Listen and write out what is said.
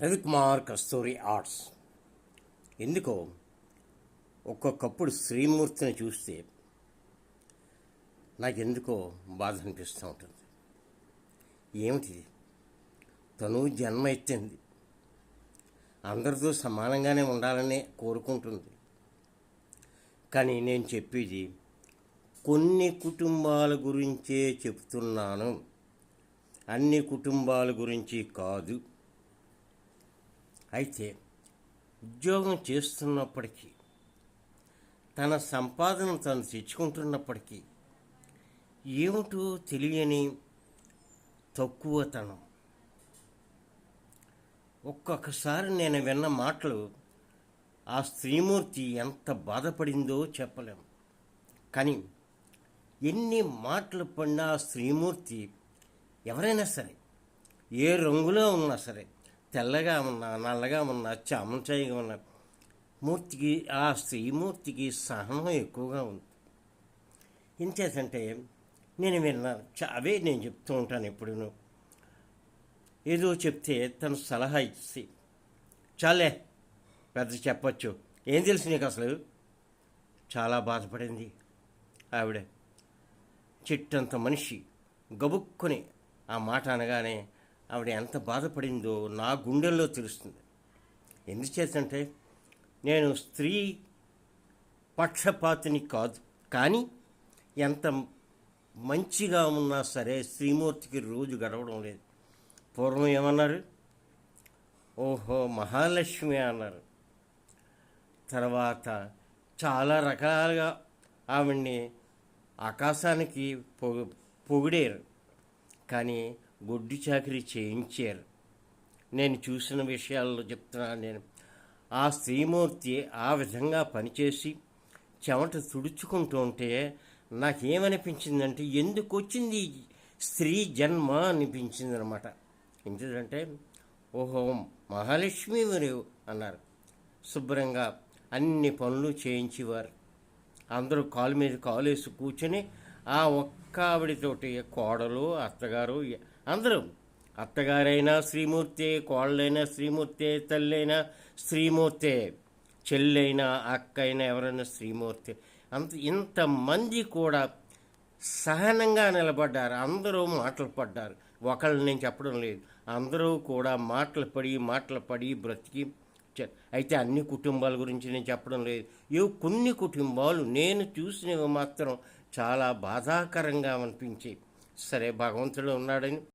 రవికుమార్ కస్తూరి arts. ఎందుకో ఒక్కొక్కప్పుడు శ్రీమూర్తిని చూస్తే నాకెందుకో బాధ అనిపిస్తూ ఉంటుంది. ఏమిటిది? తను జన్మ ఎత్తింది, అందరితో సమానంగానే ఉండాలనే కోరుకుంటుంది. కానీ నేను చెప్పేది కొన్ని కుటుంబాల గురించే చెప్తున్నాను, అన్ని కుటుంబాల గురించి కాదు. అయితే ఉద్యోగం చేస్తున్నప్పటికీ, తన సంపాదన తను తెచ్చుకుంటున్నప్పటికీ ఏమిటో తెలియని తక్కువతనం. ఒక్కొక్కసారి నేను విన్న మాటలు ఆ స్త్రీమూర్తి ఎంత బాధపడిందో చెప్పలేము. కానీ ఎన్ని మాటలు పడినా ఆ స్త్రీమూర్తి ఎవరైనా సరే, ఏ రంగులో ఉన్నా సరే, తెల్లగా ఉన్నా, నల్లగా ఉన్నా, చామంచాయిగా ఉన్నా, మూర్తికి, ఆ స్త్రీమూర్తికి సహనం ఎక్కువగా ఉంది. ఇంచేతంటే నేను విన్నాను, అవే నేను చెప్తూ ఉంటాను. ఎప్పుడూ ఏదో చెప్తే తను సలహా ఇచ్చి, చాలే పెద్ద చెప్పచ్చు, ఏం తెలుసు నీకు అసలు, చాలా బాధపడింది ఆవిడ. చెట్టంత మనిషి గబుక్కుని ఆ మాట అనగానే ఆవిడ ఎంత బాధపడిందో నా గుండెల్లో తెలుస్తుంది. ఎందుచేతంటే నేను స్త్రీ పక్షపాతిని కాదు, కానీ ఎంత మంచిగా ఉన్నా సరే శ్రీమూర్తికి రోజు గడవడం లేదు. పూర్వం ఏమన్నారు? ఓహో మహాలక్ష్మి అన్నారు. తర్వాత చాలా రకాలుగా ఆవిడ్ని ఆకాశానికి పొగిడారు, కానీ గొడ్డు చాకరీ చేయించారు. నేను చూసిన విషయాల్లో చెప్తున్నాను. నేను ఆ స్త్రీమూర్తి ఆ విధంగా పనిచేసి చెమట తుడుచుకుంటూ ఉంటే నాకేమనిపించిందంటే, ఎందుకు వచ్చింది స్త్రీ జన్మ అనిపించింది అనమాట. ఎందుకంటే ఓహో మహాలక్ష్మి మీరు అన్నారు. శుభ్రంగా అన్ని పనులు చేయించేవారు. అందరూ కాలు మీద కాలు వేసి కూర్చొని ఆ ఒక్క ఆవిడతోటి కోడలు, అత్తగారు, అందరూ, అత్తగారైనా శ్రీమూర్తే, కోడలైనా శ్రీమూర్తే, తల్లైనా శ్రీమూర్తే, చెల్లైనా అక్కైనా ఎవరైనా శ్రీమూర్తే. ఇంతమంది కూడా సహనంగా నిలబడ్డారు. అందరూ మాటలు పడ్డారు. ఒకళ్ళు నేను చెప్పడం లేదు, అందరూ కూడా మాటలు పడి బ్రతికి. అయితే అన్ని కుటుంబాల గురించి నేను చెప్పడం లేదు. కొన్ని కుటుంబాలు నేను చూసినవి మాత్రం చాలా బాధాకరంగా అనిపించి, సరే భగవంతుడు ఉన్నాడని